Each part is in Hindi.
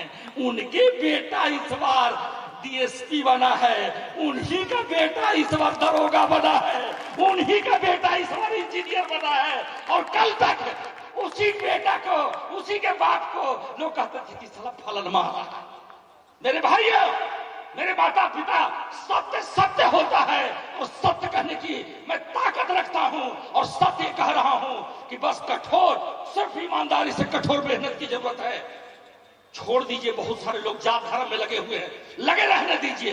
हैं, उनके बेटा इस बार डीएसपी बना है, उन्हीं का बेटा इस बार दरोगा बना है, उन्हीं का बेटा इस बार इंजीनियर बना है। और कल तक उसी बेटा को, उसी के बाप को लोग कहते थे कि साला फलन मारा। मेरे भाइयों, मेरे माता पिता, सत्य सत्य होता है और सत्य कहने की मैं ताकत रखता हूं और सत्य कह रहा हूं कि बस कठोर, सिर्फ ईमानदारी से कठोर मेहनत की जरूरत है। छोड़ दीजिए, बहुत सारे लोग जात धर्म में लगे हुए हैं, लगे रहने दीजिए।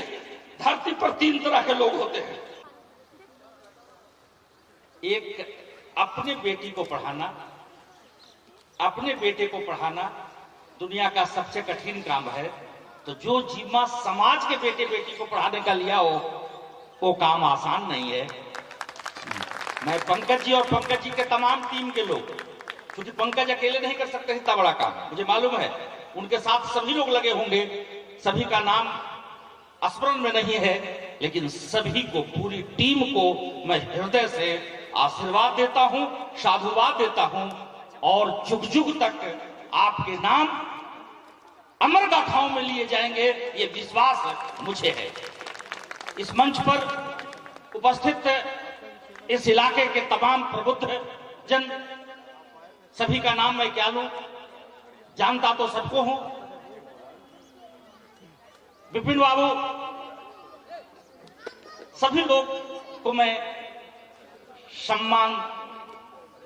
धरती पर 3 तरह के लोग होते हैं। एक अपने बेटी को पढ़ाना, अपने बेटे को पढ़ाना दुनिया का सबसे कठिन काम है। तो जो जिम्मा समाज के बेटे बेटी को पढ़ाने का लिया हो, वो काम आसान नहीं है। मैं पंकज जी और पंकज जी के तमाम टीम के लोग, क्योंकि पंकज अकेले नहीं कर सकते इतना बड़ा काम, मुझे मालूम है, उनके साथ सभी लोग लगे होंगे। सभी का नाम स्मरण में नहीं है, लेकिन सभी को, पूरी टीम को मैं हृदय से आशीर्वाद देता हूं, साधुवाद देता हूं और जुग जुग तक आपके नाम अमर गाथाओं में लिए जाएंगे, ये विश्वास मुझे है। इस मंच पर उपस्थित इस इलाके के तमाम प्रबुद्ध जन, सभी का नाम मैं क्या लूं, जानता तो सबको हूं। विपिन बाबू, सभी लोग को मैं सम्मान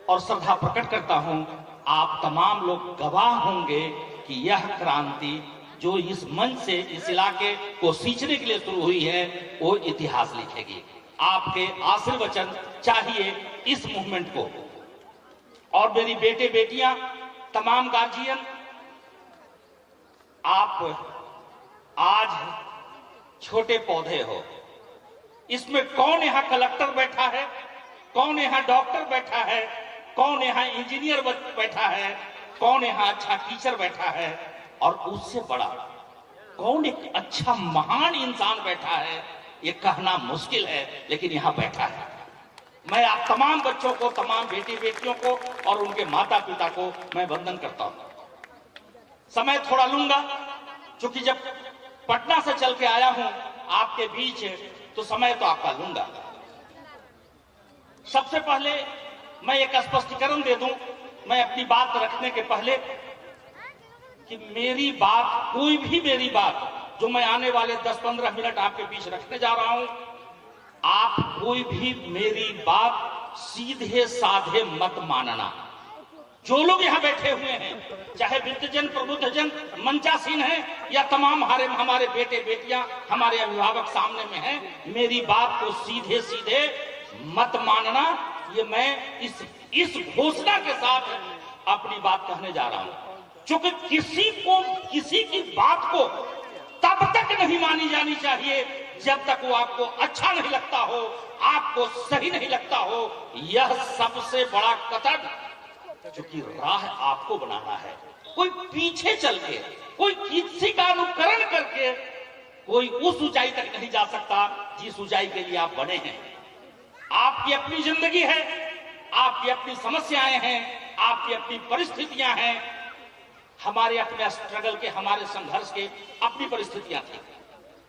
और श्रद्धा प्रकट करता हूं। आप तमाम लोग गवाह होंगे कि यह क्रांति जो इस मंच से इस इलाके को सींचने के लिए शुरू हुई है, वो इतिहास लिखेगी। आपके आशीर्वचन चाहिए इस मूवमेंट को। और मेरी बेटे बेटियां, तमाम गार्जियन, आप आज छोटे पौधे हो। इसमें कौन यहां कलेक्टर बैठा है, कौन यहां डॉक्टर बैठा है, कौन यहां इंजीनियर बैठा है, कौन यहां अच्छा टीचर बैठा है, और उससे बड़ा कौन एक अच्छा महान इंसान बैठा है, ये कहना मुश्किल है, लेकिन यहां बैठा है। मैं आप तमाम बच्चों को, तमाम बेटी बेटियों को और उनके माता पिता को मैं वंदन करता हूं। समय थोड़ा लूंगा, क्योंकि जब पटना से चल के आया हूं आपके बीच, तो समय तो आपका लूंगा। सबसे पहले मैं एक स्पष्टीकरण दे दूं, मैं अपनी बात रखने के पहले, कि मेरी बात, कोई भी मेरी बात जो मैं आने वाले 10-15 मिनट आपके बीच रखने जा रहा हूं, आप कोई भी मेरी बात सीधे साधे मत मानना। जो लोग यहां बैठे हुए हैं, चाहे वृद्धजन, प्रबुद्धजन, मंचासीन हैं, या तमाम हमारे बेटे बेटियां, हमारे अभिभावक सामने में हैं, मेरी बात को सीधे सीधे मत मानना। ये मैं इस घोषणा के साथ अपनी बात कहने जा रहा हूं, क्योंकि किसी की बात को तब तक नहीं मानी जानी चाहिए जब तक वो आपको अच्छा नहीं लगता हो, आपको सही नहीं लगता हो। यह सबसे बड़ा कतन, क्योंकि राह आपको बनाना है। कोई पीछे चल के, कोई किसी का अनुकरण करके कोई उस ऊंचाई तक नहीं जा सकता जिस ऊंचाई के लिए आप बने हैं। आपकी अपनी जिंदगी है, आपकी अपनी समस्याएं हैं, आपकी अपनी परिस्थितियां हैं। हमारे अपने स्ट्रगल के, हमारे संघर्ष के अपनी परिस्थितियां थी।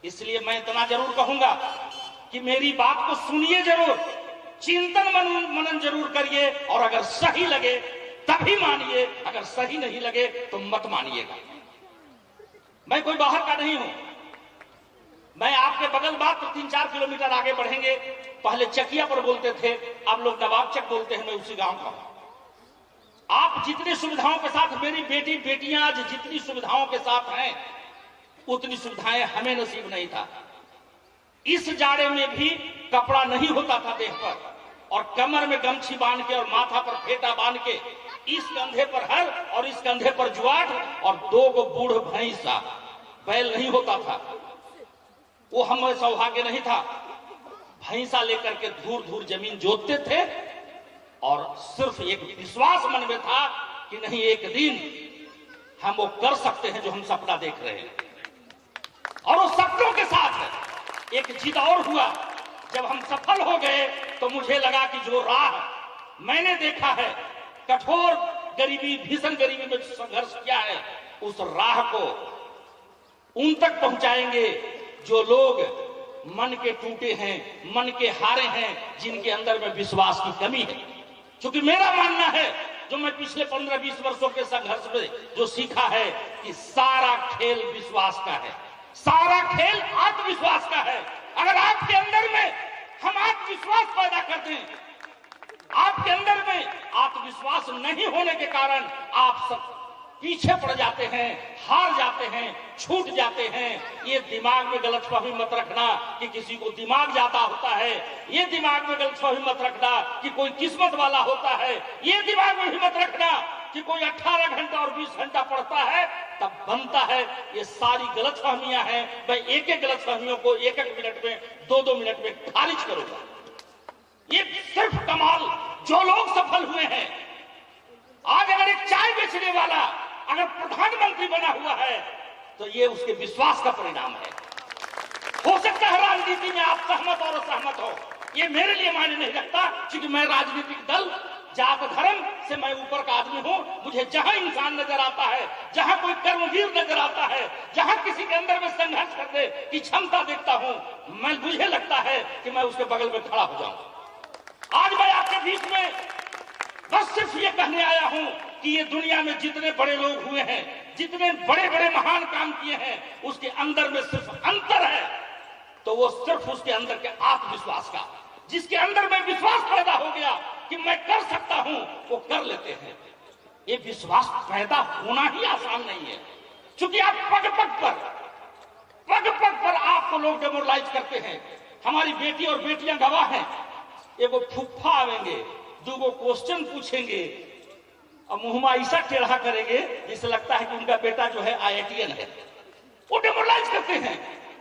इसलिए मैं इतना जरूर कहूंगा कि मेरी बात को सुनिए जरूर, चिंतन मनन जरूर करिए, और अगर सही लगे तभी मानिए, अगर सही नहीं लगे तो मत मानिएगा। मैं कोई बाहर का नहीं हूं, मैं आपके बगल बात 3-4 किलोमीटर आगे बढ़ेंगे, पहले चकिया पर बोलते थे, अब लोग नवाबचक बोलते हैं, मैं उसी गांव का हूं। आप जितनी सुविधाओं के साथ, मेरी बेटी बेटियां आज जितनी सुविधाओं के साथ हैं, उतनी सुविधाएं हमें नसीब नहीं था। इस जाड़े में भी कपड़ा नहीं होता था देह पर, और कमर में गमछी बांध के और माथा पर फेटा बांध के, इस कंधे पर हर और इस कंधे पर जुआट, और 2 बूढ़ भैंसा, बैल नहीं होता था, वो हमें सौभाग्य नहीं था। भैंसा लेकर के धूर धूर जमीन जोतते थे, और सिर्फ एक विश्वास मन में था कि नहीं, एक दिन हम वो कर सकते हैं जो हम सपना देख रहे हैं। और वो सपनों के साथ एक जिद और हुआ, जब हम सफल हो गए तो मुझे लगा कि जो राह मैंने देखा है, कठोर गरीबी, भीषण गरीबी में संघर्ष किया है, उस राह को उन तक पहुंचाएंगे जो लोग मन के टूटे हैं, मन के हारे हैं, जिनके अंदर में विश्वास की कमी है। क्योंकि मेरा मानना है, जो मैं पिछले 15-20 वर्षों के संघर्ष में जो सीखा है, कि सारा खेल विश्वास का है, सारा खेल आत्मविश्वास का है। अगर आपके अंदर में हम आत्मविश्वास पैदा कर दें, आपके अंदर में आत्मविश्वास नहीं होने के कारण आप सब पीछे पड़ जाते हैं, हार जाते हैं, छूट जाते हैं। ये दिमाग में गलतफहमी मत रखना कि किसी को दिमाग ज्यादा होता है, ये दिमाग में गलतफहमी मत रखना कि कोई किस्मत वाला होता है, ये दिमाग में भी मत रखना कि कोई 18 घंटा और 20 घंटा पढ़ता है तब बनता है। ये सारी गलतफहमियां हैं। मैं एक-एक गलतफहमियों को 1-1 मिनट में, 2-2 मिनट में खारिज करूंगा। ये सिर्फ कमाल जो लोग सफल हुए हैं। आज अगर एक चाय बेचने वाला अगर प्रधानमंत्री बना हुआ है तो ये उसके विश्वास का परिणाम है। हो सकता है राजनीति में आप सहमत और असहमत हो, ये मेरे लिए मायने नहीं रखता, क्योंकि मैं राजनीतिक दल, जात, धर्म से मैं ऊपर का आदमी हूं। मुझे जहां इंसान नजर आता है, जहां कोई कर्मवीर नजर आता है, जहां किसी के अंदर में संघर्ष करने की क्षमता देखता हूं, मुझे लगता है कि मैं उसके बगल में खड़ा हो जाऊं। आज मैं आपके बीच में बस सिर्फ ये कहने आया हूं कि ये दुनिया में जितने बड़े लोग हुए हैं, जितने बड़े बड़े महान काम किए हैं, उसके अंदर में सिर्फ अंतर है, तो वो सिर्फ उसके अंदर के आत्मविश्वास का। जिसके अंदर में विश्वास पैदा हो गया कि मैं कर सकता हूं, वो कर लेते हैं। ये विश्वास पैदा होना ही आसान नहीं है, क्योंकि आप पग पग पर आपको लोग डेमोरलाइज करते हैं। हमारी बेटी और बेटियां गवाह हैं। एगो फुफ्फा आवेंगे, 2 क्वेश्चन पूछेंगे और मुंह ऐसा टेढ़ा करेंगे जिससे लगता है कि उनका बेटा जो है IITN है। वो डेमोरलाइज करते हैं।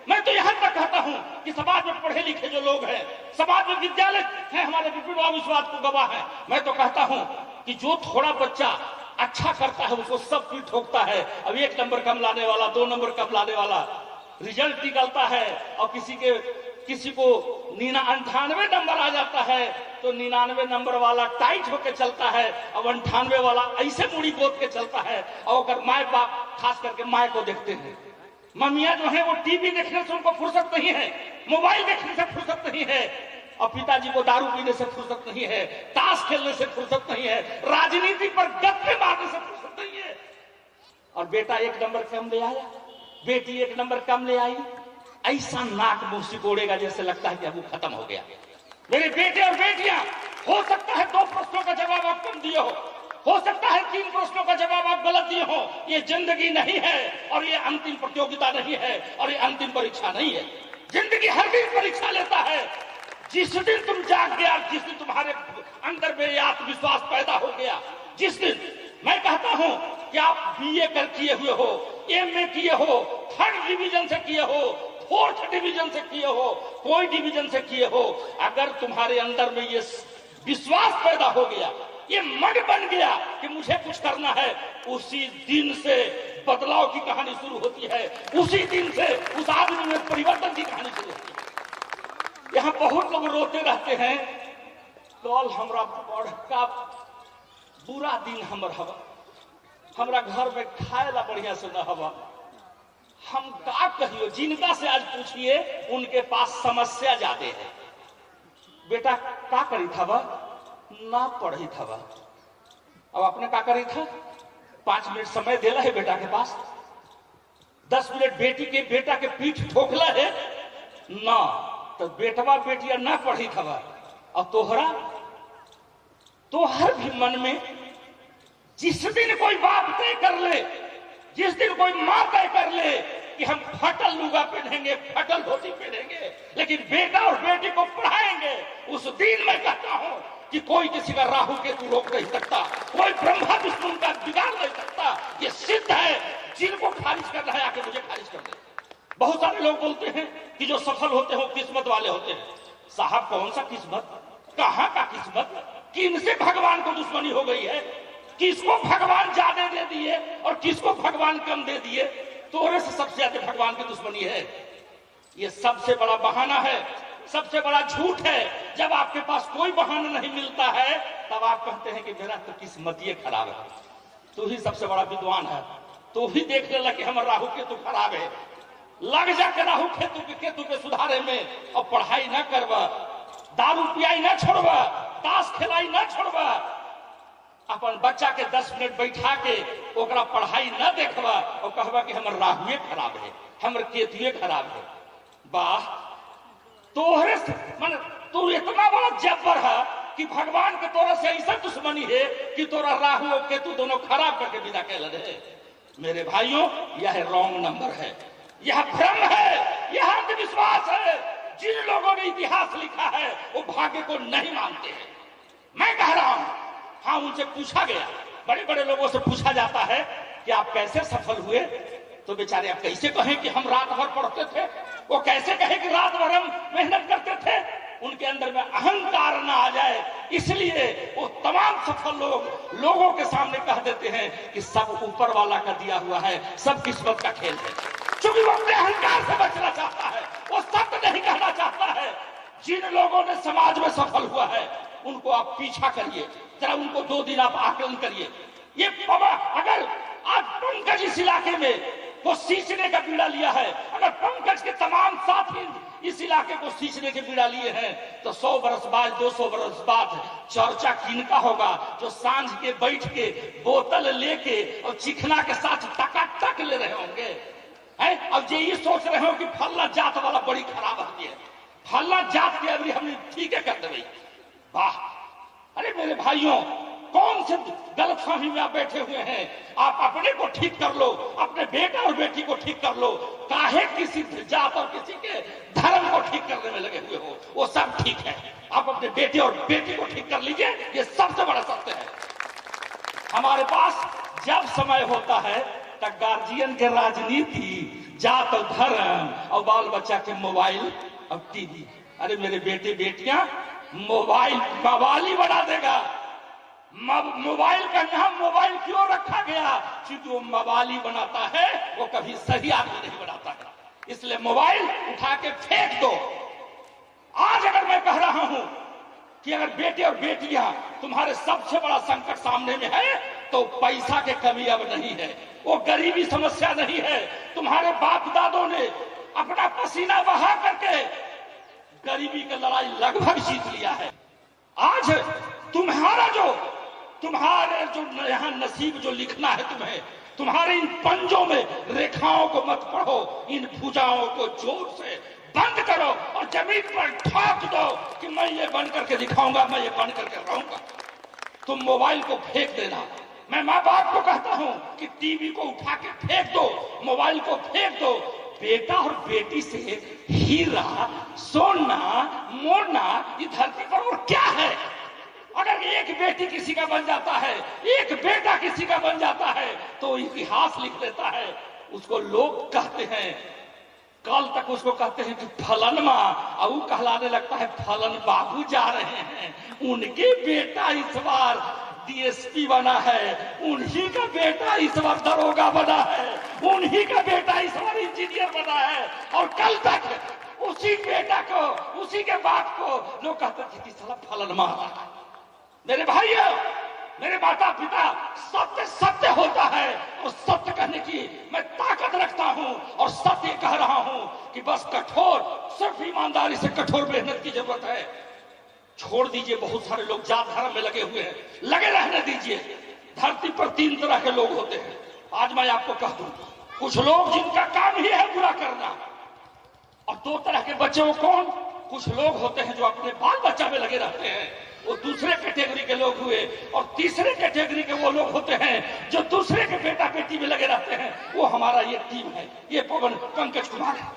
मैं तो यहां तक कहता हूं कि समाज में पढ़े लिखे जो लोग हैं, समाज में विद्यालय है, हमारे विपिन बाबू इस बात को गवाह है। मैं तो कहता हूं कि जो थोड़ा बच्चा अच्छा करता है उसको सब कोई ठोकता है। अब 1 नंबर कम लाने वाला, 2 नंबर कम लाने वाला, रिजल्ट निकलता है और किसी को 98 नंबर आ जाता है तो 99 नंबर वाला टाइट होकर चलता है, अब 98 वाला ऐसे मुड़ी गोद के चलता है। और अगर माए बाप, खास करके माए को देखते हैं, मम्मियां जो है वो टीवी देखने से उनको फुर्सत नहीं है, मोबाइल देखने से फुर्सत नहीं है, और पिताजी को दारू पीने से फुर्सत नहीं है, ताश खेलने से फुर्सत नहीं है, राजनीति पर गप्पे मारने से फुर्सत नहीं है। और बेटा 1 नंबर कम ले आया, बेटी 1 नंबर कम ले आई, ऐसा नाक मुंह सिकोड़ेगा जैसे लगता है कि अब वो खत्म हो गया। मेरे बेटे और बेटियां, हो सकता है 2 प्रश्नों का जवाब आप कम दिए हो सकता है 3 प्रश्नों का जवाब आप गलत दिए हो। ये जिंदगी नहीं है और ये अंतिम प्रतियोगिता नहीं है और ये अंतिम परीक्षा नहीं है। जिंदगी हर दिन परीक्षा लेता है। जिस दिन तुम जाग गया, जिस दिन तुम्हारे अंदर में आत्मविश्वास पैदा हो गया, जिस दिन, मैं कहता हूं कि आप BA कर किए हुए हो, MA किए हो, 3rd डिवीजन से किए हो, 4th डिवीजन से किए हो, कोई डिवीजन से किए हो, अगर तुम्हारे अंदर में ये विश्वास पैदा हो गया, ये मन बन गया कि मुझे कुछ करना है, उसी दिन से बदलाव की कहानी शुरू होती है। उसी दिन से उस आदमी में परिवर्तन की कहानी शुरू होती है। यहाँ बहुत लोग रोते रहते हैं, कल हमरा बड़का बुरा दिन हमरा घर में खाए ला बढ़िया से न हवा। हम का कहियो, जिनका से आज पूछिए उनके पास समस्या ज्यादा है। बेटा का करी था बा, ना पढ़ी था बा। अब आपने का करी था, 5 मिनट समय देला है बेटा के पास, 10 मिनट बेटा के पीठ ठोकला है ना, तो बेटवा बेटिया ना पढ़ी था बा। अब तोहर भी मन में जिस दिन कोई बाप तय कर ले, जिस दिन कोई मां तय कर ले कि हम फटल लुगा पहनेंगे, फटल धोती पहनेंगे, लेकिन बेटा और बेटी को पढ़ाएंगे, उस दिन मैं कहता हूं कि कोई किसी का राहु केतु रोक नहीं सकता, कोई ब्रह्मा विष्णु का बिगाड़ नहीं सकता। ये सिद्ध है। जिनको खारिज करना है आके मुझे खारिज कर दे। बहुत सारे लोग बोलते हैं कि जो सफल होते हो किस्मत वाले होते हैं। साहब कौन सा किस्मत, कहां का किस्मत, किनसे भगवान को दुश्मनी हो गई है, किसको भगवान ज्यादा दे दिए और किसको भगवान कम दे दिए, तोरे से सबसे ज्यादा भगवान की दुश्मनी है। ये सबसे बड़ा बहाना है, सबसे बड़ा झूठ है। जब आपके पास कोई बहाना नहीं मिलता है तब आप कहते हैं कि मेरा तो किस्मत ये खराब है। तू ही सबसे बड़ा विद्वान है, तू ही देख लेला कि हमारा राहु केतु खराब है, लग जाके राहु केतु के सुधारे में, और पढ़ाई ना करवा, दारू पियाई ना छोड़वा, ताश खेलाई ना छोड़वा, अपन बच्चा के 10 मिनट बैठा के ओकरा पढ़ाई ना देखवा और कहवा कि हमर राहुए खराब है, हमर केतुए खराब है। वाह, तोहरे मन तू इतना बड़ा जब्बर है कि भगवान के तोरा से ऐसा दुश्मनी है कि तोरा राहु और केतु दोनों खराब करके विदा कह रहे। मेरे भाइयों, यह रॉन्ग नंबर है, यह भ्रम है, यह अंधविश्वास है। जिन लोगों ने इतिहास लिखा है वो भाग्य को नहीं मानते हैं। मैं कह रहा हूं, हाँ, उनसे पूछा गया, बड़े बड़े लोगों से पूछा जाता है कि आप कैसे सफल हुए, तो बेचारे आप कैसे कहें कि हम रात भर पढ़ते थे, वो कैसे कहे कि रात भर हम मेहनत करते थे। उनके अंदर में अहंकार ना आ जाए, इसलिए वो तमाम सफल लोगों के सामने कह देते हैं कि सब ऊपर वाला का दिया हुआ है, सब किस्मत का खेल है। क्योंकि वो अपने अहंकार से बचना चाहता है, वो सत्य नहीं कहना चाहता है। जिन लोगों ने समाज में सफल हुआ है उनको आप पीछा करिए, जरा उनको 2 दिन आप आकलन करिए। ये अगर आज पंकज इस इलाके में वो सींचने का बीड़ा लिया है, अगर पंकज के तमाम साथी इस इलाके को सींचने के बीड़ा लिए हैं, तो 100 बरस बाद 200 बरस बाद चर्चा किनका होगा, जो सांझ के बैठ के बोतल लेके और चिकना के साथ टकाटक ले रहे होंगे। अब ये सोच रहे हो कि फल्ला जात वाला बड़ी खराब आदमी है, फल्ला जात के अभी हमने ठीक है कर दे। वाह, अरे मेरे भाइयों, कौन से गलतफहमी में आप बैठे हुए हैं? आप अपने को ठीक कर लो, अपने बेटा और बेटी को ठीक कर लो, काहे किसी जात और किसी के धर्म को ठीक करने में लगे हुए हो? वो सब ठीक है, आप अपने बेटे और बेटी को ठीक कर लीजिए, ये सबसे बड़ा सत्य है। हमारे पास जब समय होता है तब गार्जियन के राजनीति, जात और धर्म और बाल बच्चा के मोबाइल और टीवी। अरे मेरे बेटे बेटियां, मोबाइल मवाली बना देगा। मोबाइल का नाम मोबाइल क्यों रखा गया? क्योंकि वो मवाली बनाता है, वो कभी सही आदमी नहीं बनाता है। इसलिए मोबाइल उठा के फेंक दो। आज अगर मैं कह रहा हूं कि अगर बेटे और बेटियां तुम्हारे सबसे बड़ा संकट सामने में है, तो पैसा की कमी अब नहीं है, वो गरीबी समस्या नहीं है। तुम्हारे बाप दादों ने अपना पसीना बहा करके गरीबी की लड़ाई लगभग जीत लिया है। आज तुम्हारे जो यहाँ नसीब जो लिखना है तुम्हें, तुम्हारे इन पंजों में रेखाओं को मत पढ़ो, इन भुजाओं को जोर से बंद करो और जमीन पर ठोक दो कि मैं ये बन करके दिखाऊंगा, मैं ये बन करके रहूंगा। तुम मोबाइल को फेंक देना। मैं माँ बाप को कहता हूं कि टीवी को उठा के फेंक दो, मोबाइल को फेंक दो। बेटा और बेटी से हीरा सोना मोना ये धरती पर और क्या है? अगर एक बेटी किसी का बन जाता है, एक बेटा किसी का बन जाता है, तो इतिहास लिख देता है। उसको लोग कहते हैं, कल तक उसको कहते हैं कि फलन माँ, और कहलाने लगता है फलन बाबू जा रहे हैं, उनके बेटा इस बार डीएसपी बना है, उन्हीं का बेटा इस बार दरोगा बना है, उन्हीं का बेटा इस बार इंजीनियर बना है। और कल तक उसी बेटा को, उसी के बाप को लोग कहते थे कि साला फलन मारा। मेरे भाइयों, मेरे माता पिता, सत्य सत्य होता है और सत्य कहने की मैं ताकत रखता हूं। और सत्य कह रहा हूं कि बस कठोर, सिर्फ ईमानदारी से कठोर मेहनत की जरूरत है। छोड़ दीजिए, बहुत सारे लोग जात धर्म में लगे हुए हैं, लगे रहने दीजिए। धरती पर 3 तरह के लोग होते हैं। आज मैं आपको कह दूं, कुछ लोग जिनका काम ही है बुरा करना, और 2 तरह के बच्चे वो कौन? कुछ लोग होते हैं जो अपने बाल बच्चा में लगे रहते हैं, वो दूसरे कैटेगरी के लोग हुए। और तीसरे कैटेगरी के वो लोग होते हैं जो दूसरे के बेटा बेटी में लगे रहते हैं। वो हमारा ये टीम है, ये पवन पंकज कुमार है,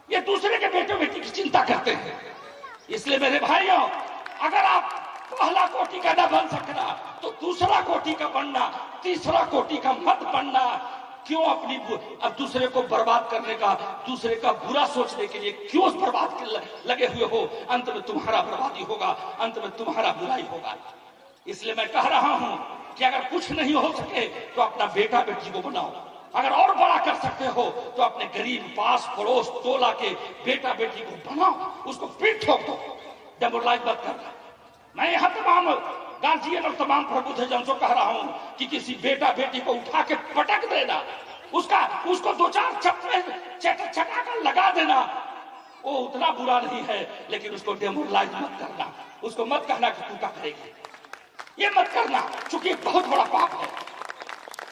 ये दूसरे के बेटे बेटी की चिंता करते हैं। इसलिए मेरे भाइयों, अगर आप पहला कोटि का न बन सकना तो दूसरा कोटि का बनना, तीसरा कोटि का मत बनना। क्यों अब दूसरे को बर्बाद करने का, दूसरे का बुरा सोचने के लिए क्यों बर्बाद लगे हुए हो? अंत में तुम्हारा बर्बादी होगा, अंत में तुम्हारा बुराई होगा। इसलिए मैं कह रहा हूं कि अगर कुछ नहीं हो सके तो अपना बेटा बेटी को बनाओ, अगर और बड़ा कर सकते हो तो अपने गरीब पास पड़ोस टोला के बेटा बेटी को बनाओ, उसको पीठ ठोक दो, डेमोरलाइज मत करना। मैं यहाँ तमाम गार्जियन और तमाम प्रबुद्धजन को कह रहा हूं कि किसी बेटा बेटी को उठा के पटक देना, उसको 2-4 चप्पल चटा कर वो उतना बुरा नहीं है, लेकिन उसको डेमोरलाइज मत करना, उसको मत कहना कि तू क्या करेगी, ये मत करना, क्योंकि बहुत बड़ा पाप है।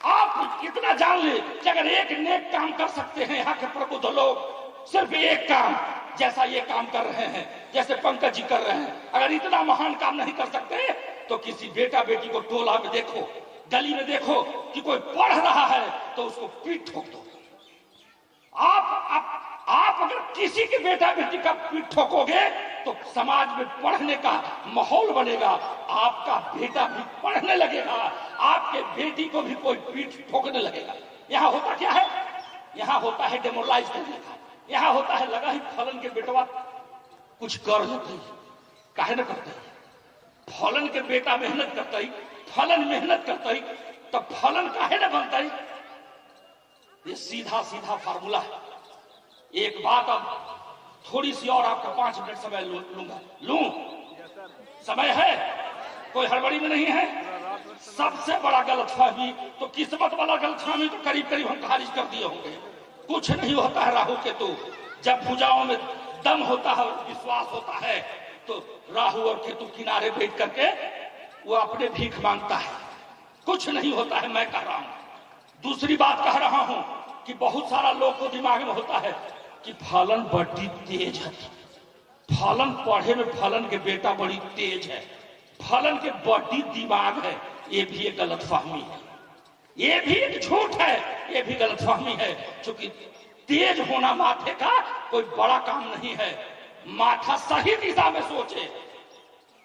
आप इतना जान ले कि अगर एक नेक काम कर सकते हैं यहाँ के प्रबुद्ध लोग, सिर्फ एक काम, जैसा ये काम कर रहे हैं, जैसे पंकज जी कर रहे हैं, अगर इतना महान काम नहीं कर सकते तो किसी बेटा बेटी को टोला में देखो, गली में देखो कि कोई पढ़ रहा है तो उसको पीठ ठोक दो। आप अगर किसी के बेटा बेटी का पीठ ठोकोगे तो समाज में पढ़ने का माहौल बनेगा, आपका बेटा भी पढ़ने लगेगा, आपके बेटी को भी कोई पीठ ठोकने लगेगा। यहाँ होता क्या है, यहाँ होता है डेमोरलाइज करने का, यहाँ होता है लगा ही फलन के बेटवा कुछ कर लेते, काहे न करते, फलन के बेटा मेहनत करता ही, फलन मेहनत करता ही, तब फलन काहे न बनता ही। ये सीधा सीधा फार्मूला है। एक बात अब थोड़ी सी और आपका 5 मिनट समय लूंगा, समय है, कोई हड़बड़ी में नहीं है। सबसे बड़ा गलतफहमी तो किस्मत वाला गलतफहमी तो करीब करीब हम खारिज कर दिए होंगे। कुछ नहीं होता है राहु केतु, जब भुजाओं में दम होता है और विश्वास होता है तो राहु और केतु किनारे बैठ करके वो अपने भीख मांगता है, कुछ नहीं होता है, मैं कह रहा हूं। दूसरी बात कह रहा हूं कि बहुत सारा लोग को दिमाग में होता है कि फलन बड़ी तेज है, फलन पढ़े में फलन के बेटा बड़ी तेज है, फलन के बड़ी दिमाग है। ये भी एक गलतफहमी है, ये भी एक झूठ है, ये भी गलतफहमी है, क्योंकि तेज होना माथे का कोई बड़ा काम नहीं है। माथा सही दिशा में सोचे,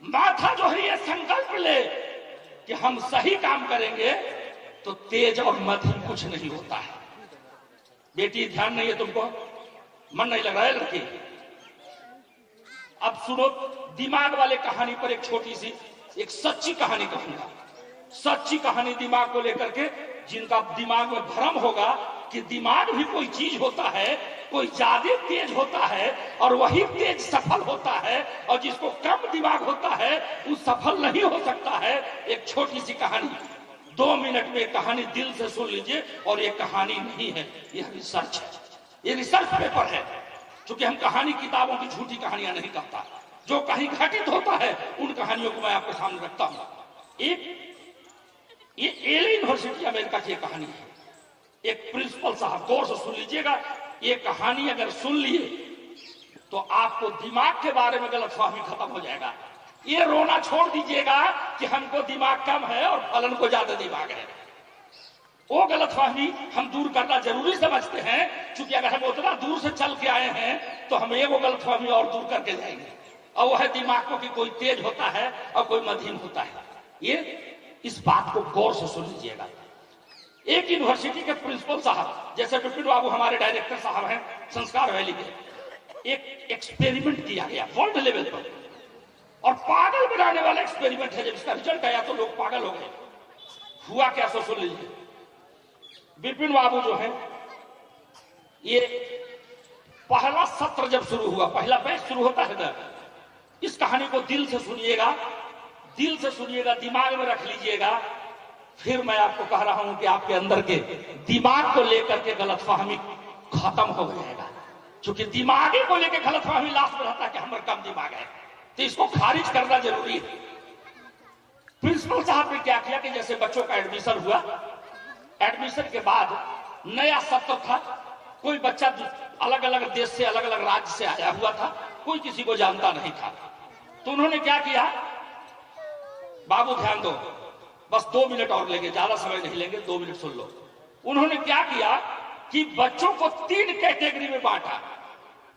माथा जो है ये संकल्प ले कि हम सही काम करेंगे तो तेज और मध्यम कुछ नहीं होता है। बेटी ध्यान नहीं है तुमको, मन नहीं लग रहा है लड़की। अब सुनो, दिमाग वाले कहानी पर एक छोटी सी एक सच्ची कहानी कहूंगा, सच्ची कहानी दिमाग को लेकर के। जिनका दिमाग में भ्रम होगा कि दिमाग भी कोई चीज होता है, कोई ज्यादा तेज होता है और वही तेज सफल होता है, और जिसको कम दिमाग होता है वो सफल नहीं हो सकता है। एक छोटी सी कहानी, 2 मिनट में कहानी दिल से सुन लीजिए। और ये कहानी नहीं है, यह रिसर्च है, ये रिसर्च पेपर है। क्योंकि हम कहानी किताबों की झूठी कहानियां नहीं कहता, जो कहीं घटित होता है उन कहानियों को मैं आपके सामने रखता हूं। ये एले यूनिवर्सिटी अमेरिका की कहानी है। एक प्रिंसिपल साहब, गौर से सुन लीजिएगा, ये कहानी अगर सुन लिए तो आपको दिमाग के बारे में गलतफहमी खत्म हो जाएगा। ये रोना छोड़ दीजिएगा कि हमको दिमाग कम है और फलन को ज्यादा दिमाग है। वो गलतफहमी हम दूर करना जरूरी समझते हैं, क्योंकि अगर हम उतना दूर से चल के आए हैं तो हम वो गलतफहमी और दूर करके जाएंगे। और वह दिमाग को कि कोई तेज होता है और कोई मध्यम होता है। ये इस बात को गौर से सुन लीजिएगा। एक यूनिवर्सिटी के प्रिंसिपल साहब, जैसे विपिन बाबू हमारे डायरेक्टर साहब हैं संस्कार वैली के, एक एक्सपेरिमेंट किया गया वर्ल्ड लेवल पर, और पागल बनाने वाला एक्सपेरिमेंट है। जब इसका रिजल्ट आया तो लोग पागल हो गए। हुआ क्या, सो सुन लीजिए। विपिन बाबू जो है, ये पहला सत्र जब शुरू हुआ, पहला बैच शुरू होता है ना, इस कहानी को दिल से सुनिएगा, दिल से सुनिएगा, दिमाग में रख लीजिएगा। फिर मैं आपको कह रहा हूं कि आपके अंदर के दिमाग को लेकर के गलतफहमी खत्म हो जाएगा। क्योंकि दिमागी को लेकर गलतफहमी लास्ट में रहता है कि हमारा कम दिमाग है, तो इसको खारिज करना जरूरी है। प्रिंसिपल साहब ने क्या किया कि जैसे बच्चों का एडमिशन हुआ, एडमिशन के बाद नया सत्र था, कोई बच्चा अलग अलग देश से, अलग अलग राज्य से आया हुआ था, कोई किसी को जानता नहीं था। तो उन्होंने क्या किया, बाबू ध्यान दो, बस 2 मिनट और लेंगे, ज्यादा समय नहीं लेंगे, 2 मिनट सुन लो। उन्होंने क्या किया कि बच्चों को 3 कैटेगरी में बांटा,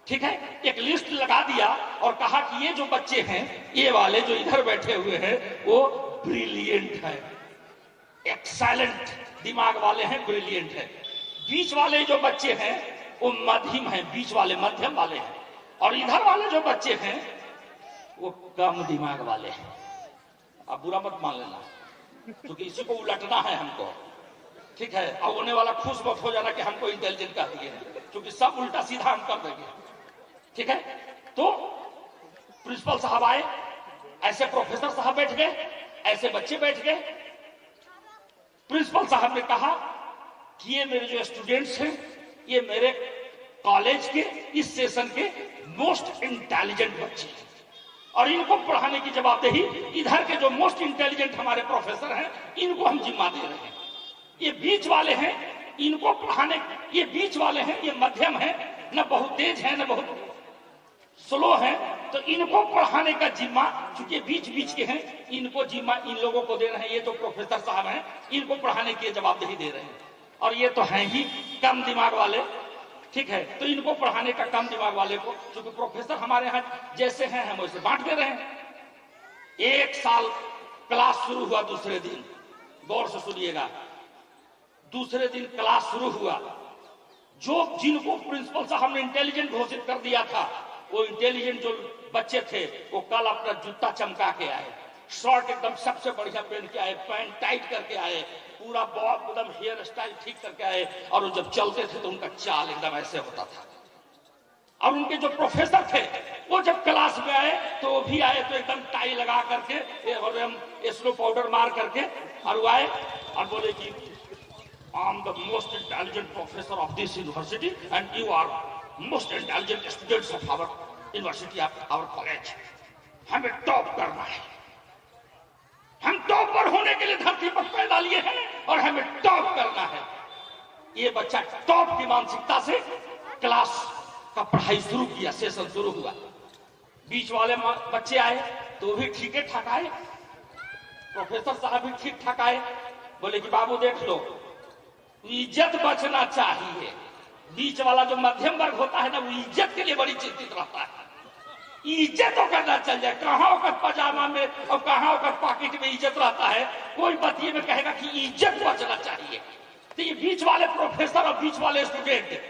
ठीक है। एक लिस्ट लगा दिया और कहा कि ये जो बच्चे हैं, ये वाले जो इधर बैठे हुए हैं वो ब्रिलियंट है, एक्सेलेंट दिमाग वाले हैं, ब्रिलियंट है। बीच वाले जो बच्चे हैं वो मध्यम हैं, बीच वाले मध्यम वाले हैं, और इधर वाले जो बच्चे हैं वो कम दिमाग वाले हैं। अब बुरा मत मान लेना, क्योंकि इसी को उलटना है हमको, ठीक है। अब होने वाला खुश मत हो जाना कि हमको इंटेलिजेंट कह दिए, क्योंकि सब उल्टा सीधा हम कर देंगे, ठीक है। तो प्रिंसिपल साहब आए, ऐसे प्रोफेसर साहब बैठ गए, ऐसे बच्चे बैठ गए। प्रिंसिपल साहब ने कहा कि ये मेरे जो स्टूडेंट्स हैं, ये मेरे कॉलेज के इस सेशन के मोस्ट इंटेलिजेंट बच्चे हैं और इनको पढ़ाने की जवाबदेही इधर के जो मोस्ट इंटेलिजेंट हमारे प्रोफेसर हैं इनको हम जिम्मा दे रहे हैं। ये बीच वाले हैं, इनको पढ़ाने, ये बीच वाले हैं, ये मध्यम है, न बहुत तेज है न बहुत स्लो है, तो इनको पढ़ाने का जिम्मा, चूंकि बीच बीच के हैं, इनको जिम्मा इन लोगों को दे रहे हैं। ये जो प्रोफेसर साहब हैं इनको पढ़ाने की जवाबदेही दे रहे हैं और ये तो हैं ही कम दिमाग वाले, ठीक है, तो इनको पढ़ाने का कम दिमाग वाले को, क्योंकि प्रोफेसर हमारे यहाँ जैसे हैं हम वैसे बांट दे रहे हैं। एक साल क्लास शुरू हुआ, दूसरे दिन, गौर से सुनिएगा, दूसरे दिन क्लास शुरू हुआ, जो जिनको प्रिंसिपल साहब ने इंटेलिजेंट घोषित कर दिया था, वो इंटेलिजेंट जो बच्चे थे वो कल अपना जूता चमका के आए, शर्ट एकदम सबसे बढ़िया पहन के आए, पैंट टाइट करके आए, पूरा बॉब एकदम हेयर स्टाइल ठीक करके आए, और वो जब चलते थे तो उनका चाल एकदम ऐसे होता था। और उनके जो प्रोफेसर थे वो जब क्लास में आए तो वो भी आए तो एकदम टाई लगा करके और स्नो पाउडर मार करके और वो आए और बोले कि I am the most intelligent professor of this university and you are most intelligent students of our university, our college. हमें टॉप करना है, हम टॉपर होने के लिए धरती पर पैदा लिए हैं और हमें टॉप करना है। ये बच्चा टॉप की मानसिकता से क्लास का पढ़ाई शुरू किया, सेशन शुरू हुआ। बीच वाले बच्चे आए तो वो भी ठीक ठाक आए, प्रोफेसर साहब भी ठीक ठाक आए, बोले कि बाबू देख लो, इज्जत बचना चाहिए। बीच वाला जो मध्यम वर्ग होता है ना, वो इज्जत के लिए बड़ी चिंतित रहता है, इज्जत तो करना चल जाए, कहाँ का पजामा में और कहाँ का पॉकेट में इज्जत रहता है, कोई बतिये में कहेगा कि इज्जत बचना चाहिए। तो ये बीच वाले प्रोफेसर और बीच वाले स्टूडेंट,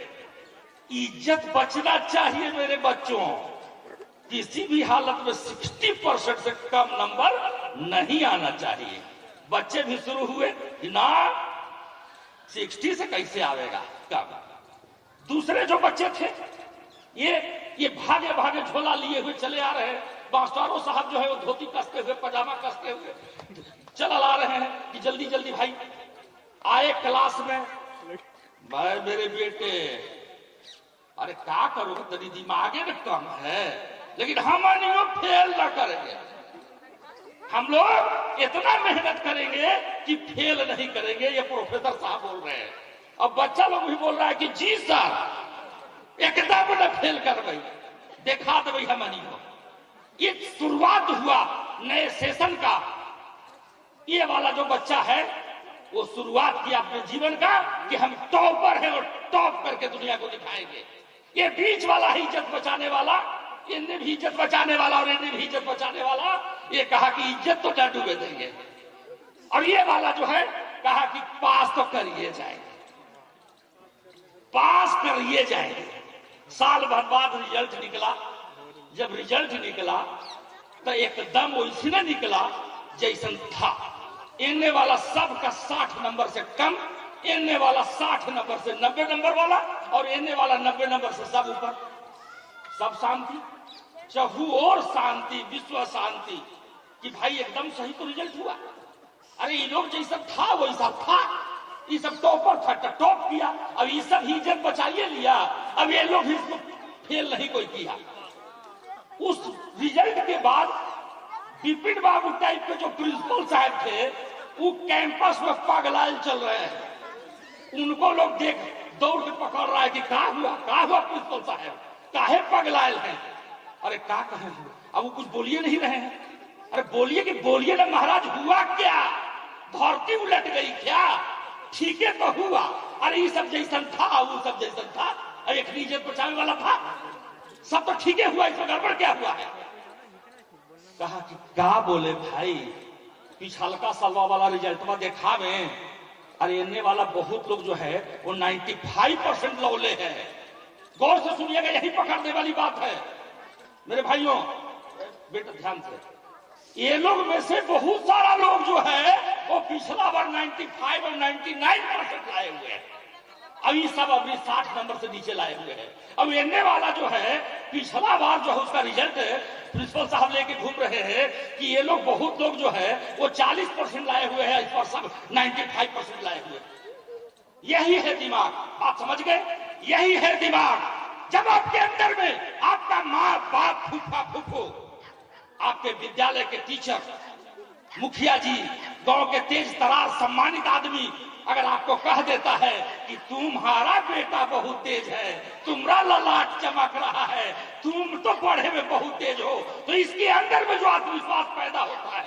इज्जत बचना चाहिए मेरे बच्चों, किसी भी हालत में 60% से कम नंबर नहीं आना चाहिए। बच्चे भी शुरू हुए कि ना 60 से कैसे आवेगा कम। दूसरे जो बच्चे थे ये भागे भागे झोला लिए हुए चले आ रहे हैं, मास्टरों साहब जो है वो धोती कसते हुए, पजामा कसते हुए चल आ रहे हैं कि जल्दी जल्दी भाई आए क्लास में। भाई मेरे बेटे, अरे क्या करोगे, तेरी दिमागे में कम है, लेकिन हम फेल ना करेंगे, हम लोग इतना मेहनत करेंगे कि फेल नहीं करेंगे, ये प्रोफेसर साहब बोल रहे हैं। अब बच्चा लोग भी बोल रहा है कि जी सर एकदम न फेल कर भाई, देखा दे भाई हमनी हो। ये शुरुआत हुआ नए सेशन का, ये वाला जो बच्चा है वो शुरुआत किया अपने जीवन का कि हम टॉपर हैं और टॉप करके दुनिया को दिखाएंगे। ये बीच वाला ही इज्जत बचाने वाला, इन्हें भी इज्जत बचाने वाला और इन्हें भी इज्जत बचाने वाला, ये कहा कि इज्जत तो न डूबे देंगे, और ये वाला जो है कहा कि पास तो करिए जाएंगे, पास करिए जाएंगे। साल भर बाद रिजल्ट निकला, जब रिजल्ट निकला तो एकदम वैसे निकला जैसन था। इनने वाला सबका 60 नंबर से कम, इनने वाला 60 नंबर से 90 नंबर वाला, और इनने वाला 90 नंबर से सब ऊपर। सब शांति, चहु और शांति, विश्व शांति कि भाई एकदम सही तो रिजल्ट हुआ। अरे ये लोग जैसा था वैसा था, ये सब टॉपर था, टॉप किया, अब ये सब इज्जत बचाइए लिया, अब ये लोग इसको फेल नहीं कोई किया। उस रिजल्ट के बाद बिपिन बाबू टाइप के जो प्रिंसिपल साहब थे वो कैंपस में पगलाल चल रहे हैं। उनको लोग देख दौड़ के पकड़ रहा है कि क्या हुआ प्रिंसिपल साहब, काहे पगलाल हैं? अरे क्या कहे, अब वो कुछ बोलिए नहीं रहे हैं। अरे बोलिए कि बोलिए ना महाराज, हुआ क्या? धरती उलट गई क्या? ठीक है तो हुआ। अरे ये सब जैसन था, वो सब जैसन था, अरे एक इज्जत बचाने वाला था, सब तो ठीक है हुआ, इसमें गड़बड़ क्या हुआ है? कहा कि क्या बोले भाई, पिछलका सालवा वाला रिजल्ट में देखा में, अरे इन्ने वाला बहुत लोग जो है वो 95% लौले हैं। गौर से सुनिएगा, यही पकड़ने वाली बात है मेरे भाइयों, बेटा ध्यान से। ये लोग में से बहुत सारा लोग जो है वो पिछला बार 95 और 99% लाए हुए हैं, अभी सब अभी 60 नंबर से नीचे लाए हुए हैं। अब इन्ने वाला जो है पिछला बार जो है उसका रिजल्ट प्रिंसिपल साहब लेके घूम रहे हैं कि ये लोग बहुत लोग जो है वो 40% लाए हुए हैं, इस पर सब 95% लाए हुए। यही है दिमाग, बात समझ गए? यही है दिमाग। जब आपके अंदर में आपका माँ बाप फूफा फूफू, आपके विद्यालय के टीचर, मुखिया जी, गांव के तेज तरार सम्मानित आदमी अगर आपको कह देता है कि तुम्हारा बेटा बहुत तेज है, तुम्हारा ललाट चमक रहा है, तुम तो पढ़े में बहुत तेज हो, तो इसके अंदर में जो आत्मविश्वास पैदा होता है,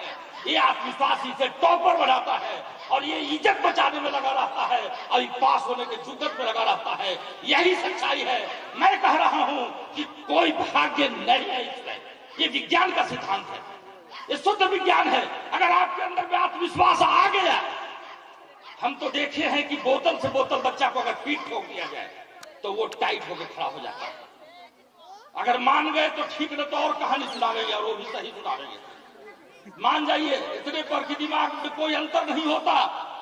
ये आत्मविश्वास इसे टॉपर बनाता है और ये इज्जत बचाने में लगा रहता है और पास होने के जुगत में लगा रहता है। यही सच्चाई है। मैं कह रहा हूं कि कोई भाग्य नहीं है इसमें, ये विज्ञान का सिद्धांत है, ये शुद्ध विज्ञान है। अगर आपके अंदर में आत्मविश्वास आ गया, हम तो देखे हैं कि बोतल से बोतल बच्चा को अगर पीठ ठोक दिया जाए तो वो टाइट होकर खड़ा हो जाता है। अगर मान गए तो ठीक, न तो और कहानी सुनावेंगे और वो भी सही सुनावेंगे। मान जाइए, इतने पर कि दिमाग में कोई अंतर नहीं होता।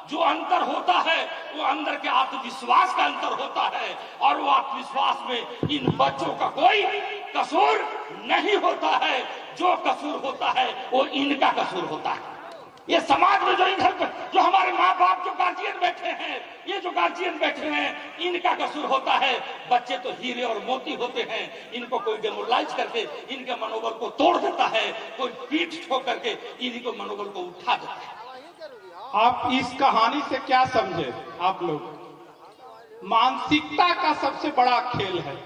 जो अंतर होता है वो अंदर के आत्मविश्वास का अंतर होता है, और वो आत्मविश्वास में इन बच्चों का कोई कसूर नहीं होता है। जो कसूर होता है वो इनका कसूर होता है। ये समाज में जो इधर जो हमारे माँ बाप, जो गार्जियन बैठे हैं, ये जो गार्जियन बैठे हैं, इनका कसूर होता है। बच्चे तो हीरे और मोती होते हैं, इनको कोई डेमोरलाइज करके इनके मनोबल को तोड़ देता है, कोई पीठ ठोक करके इनको मनोबल को उठा देता है। आप इस कहानी से क्या समझे? आप लोग, मानसिकता का सबसे बड़ा खेल है।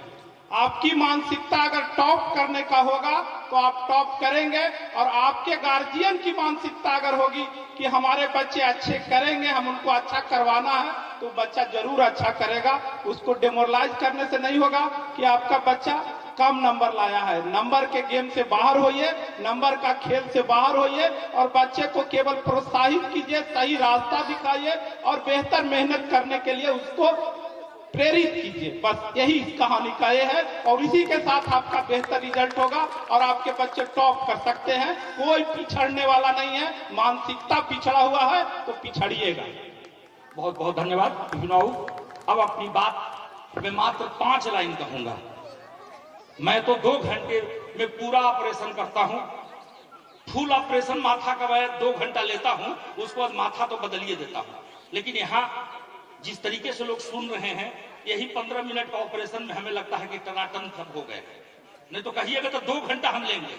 आपकी मानसिकता अगर टॉप करने का होगा तो आप टॉप करेंगे, और आपके गार्जियन की मानसिकता अगर होगी कि हमारे बच्चे अच्छे करेंगे, हम उनको अच्छा करवाना है, तो बच्चा जरूर अच्छा करेगा। उसको डिमोरलाइज करने से नहीं होगा कि आपका बच्चा कम नंबर लाया है। नंबर के गेम से बाहर होइए, नंबर का खेल से बाहर होइए, और बच्चे को केवल प्रोत्साहित कीजिए, सही रास्ता दिखाइए और बेहतर मेहनत करने के लिए उसको प्रेरित कीजिए। बस यही इस कहानी का ये है, और इसी के साथ आपका बेहतर रिजल्ट होगा और आपके बच्चे टॉप कर सकते हैं। कोई पिछड़ने वाला नहीं है। मानसिकता पिछड़ा हुआ है तो पिछड़िएगा। बहुत बहुत धन्यवाद विनोद। अब अपनी बात में मात्र 5 लाइन कहूंगा। मैं तो 2 घंटे में पूरा ऑपरेशन करता हूं। फुल ऑपरेशन माथा का मैं 2 घंटा लेता हूं, उसके बाद माथा तो बदलिए देता हूं। लेकिन यहाँ जिस तरीके से लोग सुन रहे हैं, यही 15 मिनट का ऑपरेशन में हमें लगता है कि टनाटन सब हो गए। नहीं तो कहिएगा तो 2 घंटा हम लेंगे।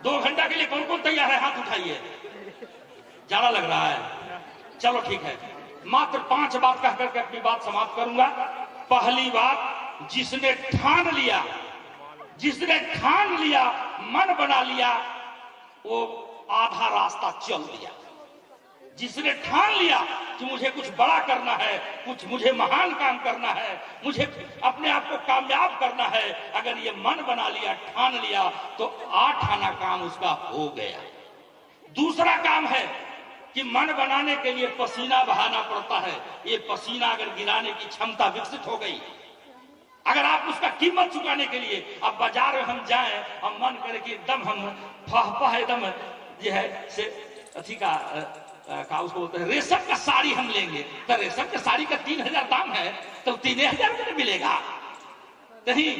2 घंटा के लिए कौन कौन तैयार है? हाथ उठाइए। ज्यादा लग रहा है? चलो ठीक है, मात्र 5 बात कह करके अपनी बात समाप्त करूंगा। पहली बात, जिसने ठान लिया, मन बना लिया, वो आधा रास्ता चल दिया। जिसने ठान लिया कि मुझे कुछ बड़ा करना है, कुछ मुझे महान काम करना है, मुझे अपने आप को कामयाब करना है, अगर ये मन बना लिया, ठान लिया, तो 8 आना काम उसका हो गया। दूसरा काम है कि मन बनाने के लिए पसीना बहाना पड़ता है। ये पसीना अगर गिराने की क्षमता विकसित हो गई, अगर आप उसका कीमत चुकाने के लिए अब बाजार में हम जाएं, हम मन करे कि एकदम हम फह एकदम जो है से अथी का उसको बोलते हैं रेशम का साड़ी हम लेंगे, तो रेशम के साड़ी का 3000 दाम है, तो 3000 में मिलेगा नहीं।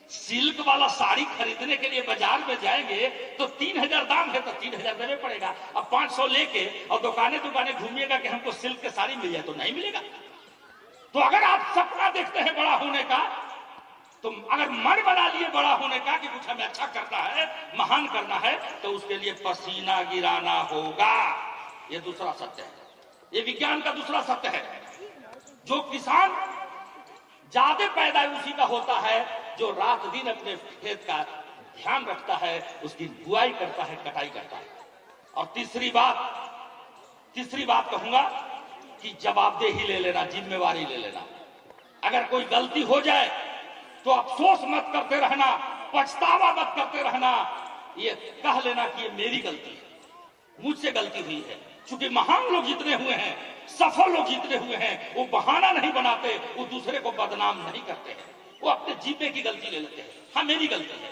सिल्क वाला साड़ी खरीदने के लिए बाजार में जाएंगे तो 3000 दाम है, तो 3000 देना पड़ेगा। अब 500 लेके और दुकाने घूमिएगा कि हमको सिल्क की साड़ी मिल जाए, तो नहीं मिलेगा। तो अगर आप सपना देखते हैं बड़ा होने का, तो अगर मन बना लिए बड़ा होने का कि कुछ हमें अच्छा करना है, महान करना है, तो उसके लिए पसीना गिराना होगा। ये दूसरा सत्य है, ये विज्ञान का दूसरा सत्य है। जो किसान ज्यादा पैदाइशी का होता है, जो रात दिन अपने खेत का ध्यान रखता है, उसकी बुआई करता है, कटाई करता है। और तीसरी बात कहूंगा कि जवाबदेही ले लेना, जिम्मेवारी ले लेना। अगर कोई गलती हो जाए तो अफसोस मत करते रहना, पछतावा मत करते रहना, ये कह लेना कि ये मेरी गलती है, मुझसे गलती हुई है। चूंकि महान लोग जितने हुए हैं, सफल लोग जितने हुए हैं, वो बहाना नहीं बनाते, वो दूसरे को बदनाम नहीं करते हैं, वो अपने जीते की गलती ले लेते हैं। हाँ, मेरी गलती है।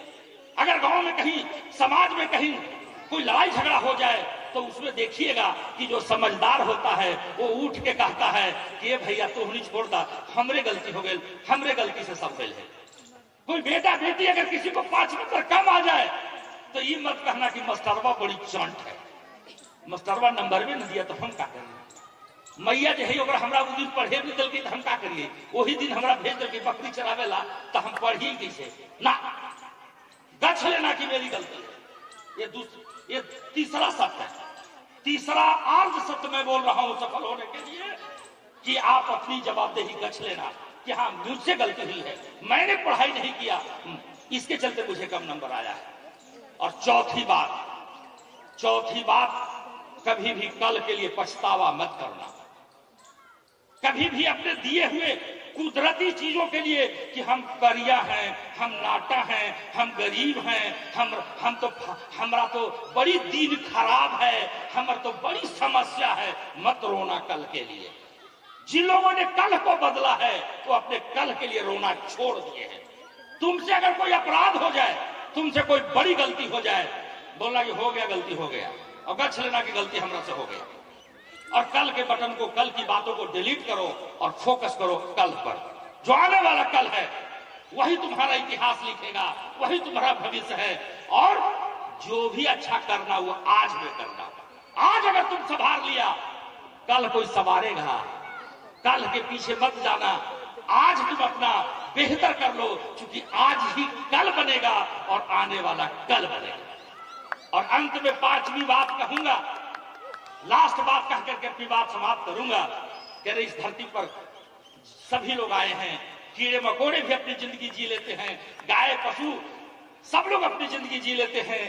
अगर गांव में कहीं, समाज में कहीं कोई लड़ाई झगड़ा हो जाए, तो उसमें देखिएगा कि जो समझदार होता है वो उठ के कहता है कि ये भैया तू नहीं छोड़ता, हमरे गलती हो गई, हमरे गलती से सब फेल है। कोई बेटा बेटी अगर किसी को 5 नंबर कम आ जाए, तो ये मत कहना कि मास्टरवा बड़ी चंट है, मास्टरवा नंबर भी नहीं दिया तो हम क्या करेंगे। मैया जो है अगर हमरा उस दिन पढ़े भी दिल तो हम का करिए, वही दिन हमरा भेज दिल बकरी चरावेला तो हम पढ़ी कैसे ना। गछ लेना की मेरी गलती है। ये तीसरा सत्य है, तीसरा अर्ध सत्य मैं बोल रहा हूं सफल होने के लिए कि आप अपनी जवाबदेही गछ लेना कि हाँ मुझसे गलती हुई है, मैंने पढ़ाई नहीं किया, इसके चलते मुझे कम नंबर आया है। और चौथी बात कभी भी कल के लिए पछतावा मत करना। कभी भी अपने दिए हुए कुदरती चीजों के लिए कि हम करिया हैं, हम नाटा हैं, हम गरीब हैं, हमरा तो बड़ी दिन खराब है, हमर तो बड़ी समस्या है, मत रोना कल के लिए। जिन लोगों ने कल को बदला है वो अपने कल के लिए रोना छोड़ दिए हैं। तुमसे अगर कोई अपराध हो जाए, तुमसे कोई बड़ी गलती हो जाए, बोलना कि हो गया, गलती हो गया, और गछ लेना की गलती हमरा से हो गया। और कल के बटन को, कल की बातों को डिलीट करो और फोकस करो कल पर। जो आने वाला कल है वही तुम्हारा इतिहास लिखेगा, वही तुम्हारा भविष्य है। और जो भी अच्छा करना वो आज में करना। आज अगर तुम संभाल लिया, कल कोई संवारेगा। कल के पीछे मत जाना, आज तुम अपना बेहतर कर लो, क्योंकि आज ही कल बनेगा और आने वाला कल बनेगा। और अंत में पांचवी बात कहूंगा, लास्ट बात कह करके अपनी बात समाप्त करूंगा। कह रहे इस धरती पर सभी लोग आए हैं, कीड़े मकोड़े भी अपनी जिंदगी जी लेते हैं, गाय पशु सब लोग अपनी जिंदगी जी लेते हैं।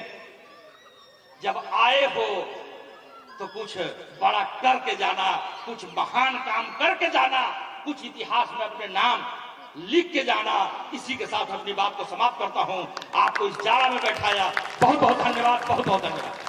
जब आए हो तो कुछ बड़ा करके जाना, कुछ महान काम करके जाना, कुछ इतिहास में अपने नाम लिख के जाना। इसी के साथ अपनी बात को समाप्त करता हूं। आपको इस जाड़ा में बैठाया, बहुत बहुत धन्यवाद, बहुत बहुत धन्यवाद।